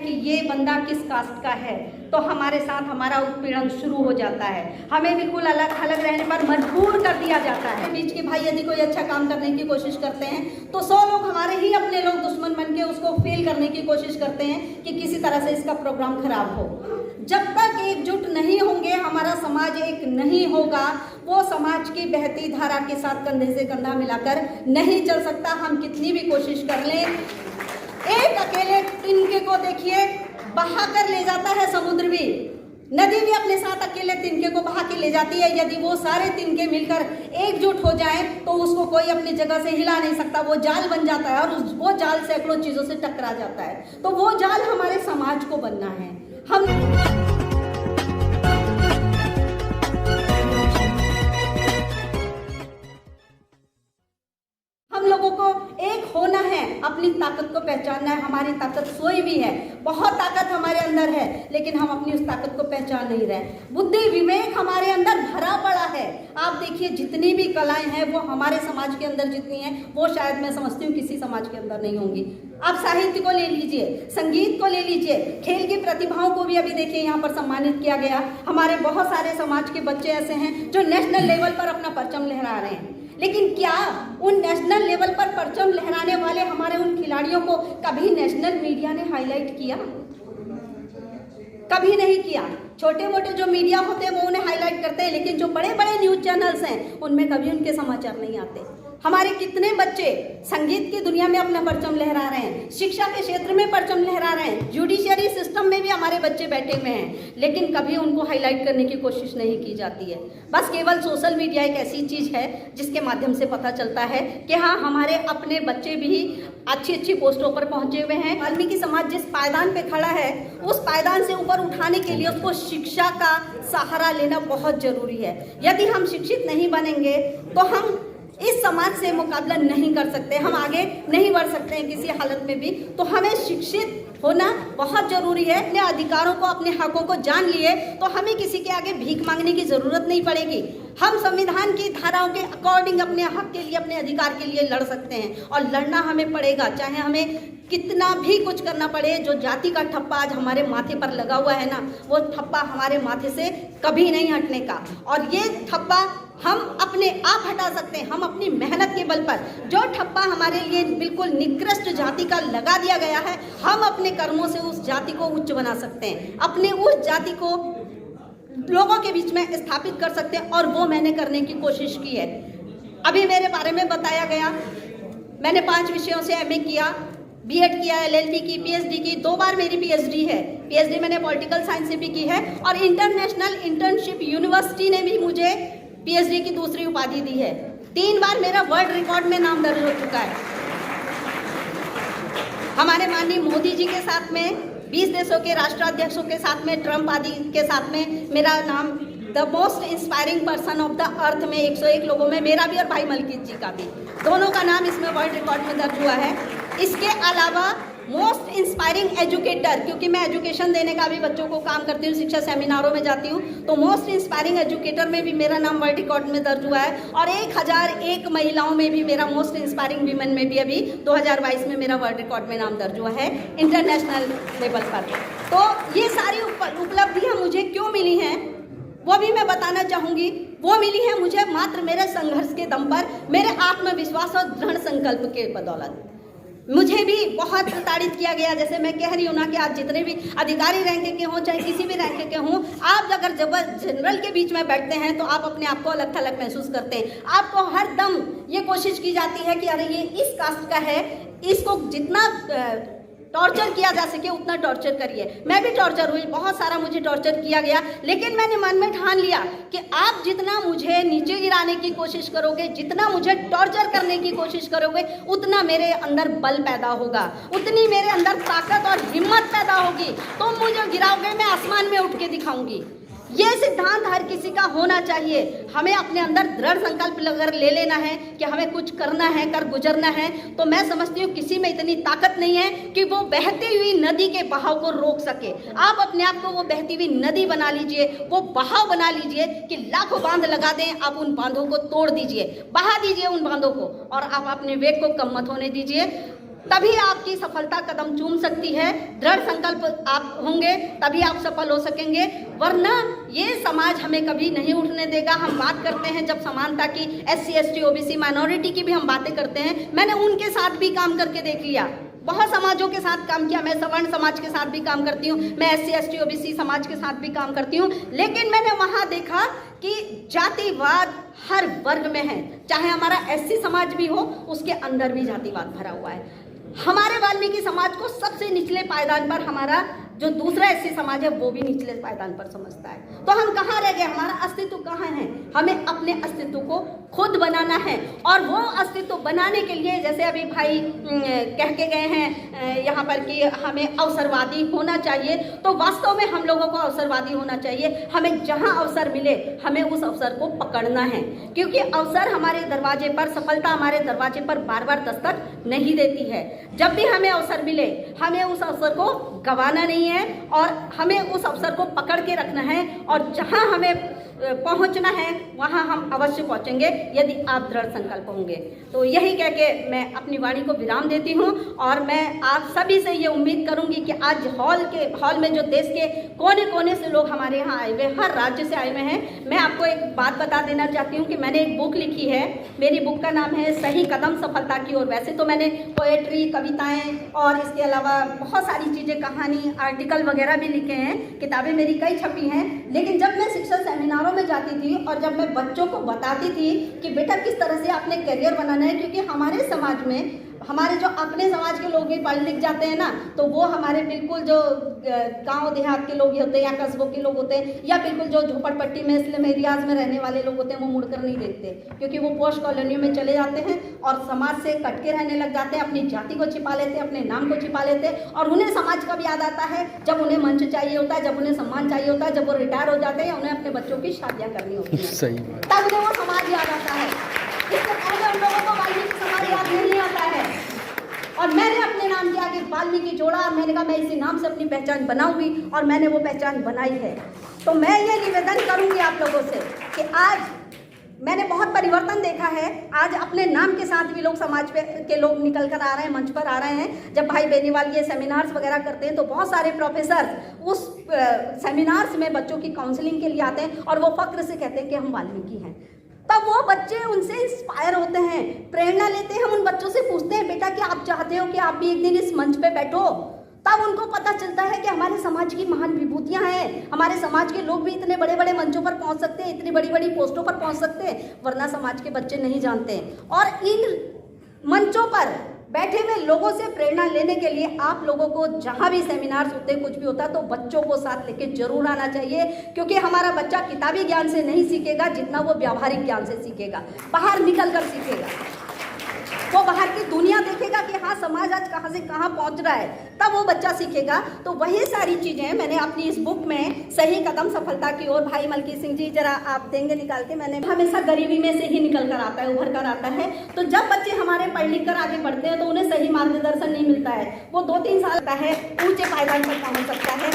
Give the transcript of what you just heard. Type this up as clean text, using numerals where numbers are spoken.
कि ये बंदा किस कास्ट का है, तो हमारे साथ हमारा उत्पीड़न शुरू हो जाता है। हमें बिल्कुल अलग थलग रहने पर मजबूर कर दिया जाता है। बीच के भाई यदि कोई अच्छा काम करने की कोशिश करते हैं तो 100 लोग हमारे ही अपने लोग दुश्मन बन के उसको फेल करने की कोशिश करते हैं कि किसी तरह से इसका प्रोग्राम खराब हो। जब तक एकजुट नहीं होंगे, हमारा समाज एक नहीं होगा, वो समाज की बहती धारा के साथ कंधे से कंधा मिलाकर नहीं चल सकता। हम कितनी भी कोशिश कर लें, एक अकेले तिनके को देखिए बहा कर ले जाता है समुद्र भी, नदी भी अपने साथ अकेले तिनके को बहा के ले जाती है। यदि वो सारे तिनके मिलकर एकजुट हो जाएं तो उसको कोई अपनी जगह से हिला नहीं सकता, वो जाल बन जाता है और वो जाल सैकड़ों चीजों से टकरा जाता है। तो वो जाल हमारे समाज को बनना है। हम लोगों को एक होना है, अपनी ताकत को पहचानना है। हमारी ताकत सोई भी है, बहुत ताकत हमारे अंदर है, लेकिन हम अपनी उस ताकत को पहचान नहीं रहे। बुद्धि विवेक हमारे अंदर भरा पड़ा है। आप देखिए जितनी भी कलाएं हैं वो हमारे समाज के अंदर जितनी हैं वो शायद मैं समझती हूँ किसी समाज के अंदर नहीं होंगी। आप साहित्य को ले लीजिए, संगीत को ले लीजिए, खेल की प्रतिभाओं को भी अभी देखिए यहाँ पर सम्मानित किया गया। हमारे बहुत सारे समाज के बच्चे ऐसे हैं जो नेशनल लेवल पर अपना परचम लहरा रहे हैं, लेकिन क्या उन नेशनल लेवल पर परचम लहराने वाले हमारे उन खिलाड़ियों को कभी नेशनल मीडिया ने हाईलाइट किया? कभी नहीं किया। छोटे मोटे जो मीडिया होते हैं वो उन्हें हाईलाइट करते हैं, लेकिन जो बड़े बड़े न्यूज चैनल्स हैं उनमें कभी उनके समाचार नहीं आते। हमारे कितने बच्चे संगीत की दुनिया में अपना परचम लहरा रहे हैं, शिक्षा के क्षेत्र में परचम लहरा रहे हैं, जुडिशियरी सिस्टम में भी हमारे बच्चे बैठे हुए हैं, लेकिन कभी उनको हाईलाइट करने की कोशिश नहीं की जाती है। बस केवल सोशल मीडिया एक ऐसी चीज़ है जिसके माध्यम से पता चलता है कि हाँ, हमारे अपने बच्चे भी अच्छी अच्छी पोस्टों पर पहुंचे हुए हैं। वाल्मीकि समाज जिस पायदान पे खड़ा है उस पायदान से ऊपर उठाने के लिए उसको शिक्षा का सहारा लेना बहुत जरूरी है। यदि हम शिक्षित नहीं बनेंगे तो हम इस समाज से मुकाबला नहीं कर सकते, हम आगे नहीं बढ़ सकते हैं किसी हालत में भी। तो हमें शिक्षित होना बहुत जरूरी है। अपने अधिकारों को, अपने हकों को जान लिए तो हमें किसी के आगे भीख मांगने की जरूरत नहीं पड़ेगी। हम संविधान की धाराओं के अकॉर्डिंग अपने हक के लिए, अपने अधिकार के लिए लड़ सकते हैं, और लड़ना हमें पड़ेगा, चाहे हमें कितना भी कुछ करना पड़े। जो जाति का ठप्पा आज हमारे माथे पर लगा हुआ है ना, वो ठप्पा हमारे माथे से कभी नहीं हटने का। और ये ठप्पा हम अपने आप हटा सकते हैं, हम अपनी मेहनत के बल पर। जो ठप्पा हमारे लिए बिल्कुल निकृष्ट जाति का लगा दिया गया है, हम अपने कर्मों से उस जाति को उच्च बना सकते हैं, अपने उस जाति को लोगों के बीच में स्थापित कर सकते हैं, और वो मैंने करने की कोशिश की है। अभी मेरे बारे में बताया गया, मैंने 5 विषयों से MA किया, B.Ed किया, LLB की, PhD की, 2 बार मेरी PhD है। PhD मैंने पॉलिटिकल साइंस से भी की है, और इंटरनेशनल इंटर्नशिप यूनिवर्सिटी ने भी मुझे PhD की दूसरी उपाधि दी है। 3 बार मेरा वर्ल्ड रिकॉर्ड में नाम दर्ज हो चुका है। हमारे माननीय मोदी जी के साथ में, 20 देशों के राष्ट्राध्यक्षों के साथ में, ट्रंप आदि के साथ में मेरा नाम the most inspiring person of the earth में 101 लोगों में मेरा भी और भाई मलकीत जी का भी, दोनों का नाम इसमें वर्ल्ड रिकॉर्ड में दर्ज हुआ है। इसके अलावा मोस्ट इंस्पायरिंग एजुकेटर, क्योंकि मैं एजुकेशन देने का भी बच्चों को काम करती हूँ, शिक्षा सेमिनारों में जाती हूँ, तो मोस्ट इंस्पायरिंग एजुकेटर में भी मेरा नाम वर्ल्ड रिकॉर्ड में दर्ज हुआ है। और 1001 महिलाओं में भी मेरा, मोस्ट इंस्पायरिंग वीमेन में भी अभी 2022 में मेरा वर्ल्ड रिकॉर्ड में नाम दर्ज हुआ है इंटरनेशनल लेवल पर। तो ये सारी उपलब्धियाँ मुझे क्यों मिली हैं वो भी मैं बताना चाहूँगी। वो मिली है मुझे मात्र मेरे संघर्ष के दम पर, मेरे आत्मविश्वास और दृढ़ संकल्प के बदौलत। मुझे भी बहुत प्रताड़ित किया गया। जैसे मैं कह रही हूँ ना कि आज जितने भी अधिकारी रैंक के हों, चाहे किसी भी रैंक के हों, आप अगर जब जनरल के बीच में बैठते हैं तो आप अपने आप को अलग थलग महसूस करते हैं। आपको हर दम ये कोशिश की जाती है कि अरे ये इस कास्ट का है, इसको जितना टॉर्चर किया जा सके उतना टॉर्चर करिए। मैं भी टॉर्चर हुई, बहुत सारा मुझे टॉर्चर किया गया, लेकिन मैंने मन में ठान लिया कि आप जितना मुझे नीचे गिराने की कोशिश करोगे, जितना मुझे टॉर्चर करने की कोशिश करोगे, उतना मेरे अंदर बल पैदा होगा, उतनी मेरे अंदर ताकत और हिम्मत पैदा होगी। तुम मुझे गिराओगे, मैं आसमान में उठ के दिखाऊंगी। ये सिद्धांत हर किसी का होना चाहिए। हमें अपने अंदर दृढ़ संकल्प अगर ले लेना है कि हमें कुछ करना है, कर गुजरना है, तो मैं समझती हूँ किसी में इतनी ताकत नहीं है कि वो बहती हुई नदी के बहाव को रोक सके। आप अपने आप को वो बहती हुई नदी बना लीजिए, वो बहाव बना लीजिए कि लाखों बांध लगा दें, आप उन बांधों को तोड़ दीजिए, बहा दीजिए उन बांधों को, और आप अपने वेग को कम मत होने दीजिए। तभी आपकी सफलता कदम चूम सकती है। दृढ़ संकल्प आप होंगे तभी आप सफल हो सकेंगे, वरना ये समाज हमें कभी नहीं उठने देगा। हम बात करते हैं जब समानता की, SC ST OBC माइनॉरिटी की भी हम बातें करते हैं, मैंने उनके साथ भी काम करके देख लिया, बहुत समाजों के साथ काम किया। मैं सवर्ण समाज के साथ भी काम करती हूँ, मैं SC ST OBC समाज के साथ भी काम करती हूँ, लेकिन मैंने वहाँ देखा कि जातिवाद हर वर्ग में है। चाहे हमारा SC समाज भी हो, उसके अंदर भी जातिवाद भरा हुआ है। हमारे वाल्मीकि समाज को सबसे निचले पायदान पर, हमारा जो दूसरा SC समाज है वो भी निचले पायदान पर समझता है। तो हम कहाँ रह गए, हमारा अस्तित्व कहाँ है? हमें अपने अस्तित्व को खुद बनाना है, और वो अस्तित्व बनाने के लिए जैसे अभी भाई कह के गए हैं यहाँ पर कि हमें अवसरवादी होना चाहिए, तो वास्तव में हम लोगों को अवसरवादी होना चाहिए। हमें जहाँ अवसर मिले हमें उस अवसर को पकड़ना है, क्योंकि अवसर हमारे दरवाजे पर, सफलता हमारे दरवाजे पर बार बार दस्तक नहीं देती है। जब भी हमें अवसर मिले हमें उस अवसर को गंवाना नहीं है, और हमें उस अवसर को पकड़ के रखना है, और जहां हमें पहुंचना है वहां हम अवश्य पहुंचेंगे यदि आप दृढ़ संकल्प होंगे। तो यही कह के मैं अपनी वाणी को विराम देती हूं, और मैं आप सभी से ये उम्मीद करूंगी कि आज हॉल में जो देश के कोने कोने से लोग हमारे यहाँ आए हुए, हर राज्य से आए हुए हैं। मैं आपको एक बात बता देना चाहती हूँ कि मैंने एक बुक लिखी है, मेरी बुक का नाम है सही कदम सफलता की ओर। वैसे तो मैंने पोएट्री, कविताएँ और इसके अलावा बहुत सारी चीज़ें, कहानी, आर्टिकल वगैरह भी लिखे हैं, किताबें मेरी कई छपी हैं, लेकिन जब मैं शिक्षण सेमिनारों में जाती थी और जब मैं बच्चों को बताती थी कि बेटा किस तरह से आपने करियर बनाना है, क्योंकि हमारे समाज में, हमारे जो अपने समाज के लोग भी पढ़ लिख जाते हैं ना, तो वो हमारे बिल्कुल जो गांव देहात के लोग होते हैं या कस्बों के लोग होते हैं, या बिल्कुल जो झोपड़पट्टी में, स्लम एरियाज में रहने वाले लोग होते हैं, वो मुड़कर नहीं देखते, क्योंकि वो पोस्ट कॉलोनियों में चले जाते हैं और समाज से कट के रहने लग जाते हैं, अपनी जाति को छिपा लेते हैं, अपने नाम को छिपा लेते हैं, और उन्हें समाज कब याद आता है? जब उन्हें मंच चाहिए होता है, जब उन्हें सम्मान चाहिए होता है, जब वो रिटायर हो जाते हैं, उन्हें अपने बच्चों की शादियाँ करनी होती है, सही बात, तब उन्हें वो समाज याद आता है। इससे पहले उन लोगों को वाल्मीकि समाज याद नहीं आता है। और मैंने अपने नाम के आगे वाल्मीकि जोड़ा, और मैंने कहा मैं इसी नाम से अपनी पहचान बनाऊंगी, और मैंने वो पहचान बनाई है। तो मैं ये निवेदन करूंगी आप लोगों से कि आज मैंने बहुत परिवर्तन देखा है। आज अपने नाम के साथ भी लोग, समाज पे के लोग निकल कर आ रहे हैं, मंच पर आ रहे हैं। जब भाई बेनीवाल ये सेमिनार्स वगैरह करते हैं तो बहुत सारे प्रोफेसर उस सेमिनार्स में बच्चों की काउंसलिंग के लिए आते हैं, और वो फक्र से कहते हैं कि हम वाल्मीकि हैं। तब वो बच्चे उनसे इंस्पायर होते हैं, प्रेरणा लेते हैं। हम उन बच्चों से पूछते हैं, बेटा क्या आप चाहते हो कि आप भी एक दिन इस मंच पे बैठो? तब उनको पता चलता है कि हमारे समाज की महान विभूतियां हैं, हमारे समाज के लोग भी इतने बड़े बड़े मंचों पर पहुंच सकते हैं, इतनी बड़ी बड़ी पोस्टों पर पहुंच सकते हैं, वरना समाज के बच्चे नहीं जानते। और इन मंचों पर बैठे हुए लोगों से प्रेरणा लेने के लिए आप लोगों को जहां भी सेमिनार्स होते, कुछ भी होता, तो बच्चों को साथ लेके जरूर आना चाहिए, क्योंकि हमारा बच्चा किताबी ज्ञान से नहीं सीखेगा जितना वो व्यावहारिक ज्ञान से सीखेगा, बाहर निकल कर सीखेगा। वो बाहर की दुनिया देखेगा कि हाँ समाज आज कहाँ से कहाँ पहुँच रहा है, तब वो बच्चा सीखेगा। तो वही सारी चीज़ें मैंने अपनी इस बुक में सही कदम सफलता की ओर, भाई मलकी सिंह जी जरा आप देंगे निकाल के, मैंने हमेशा गरीबी में से ही निकल कर आता है, उभर कर आता है। तो जब बच्चे हमारे पढ़ लिख कर आगे बढ़ते हैं तो उन्हें सही मार्गदर्शन नहीं मिलता है, वो 2-3 साल का है ऊंचे पायदान पर पहुँच सकता है,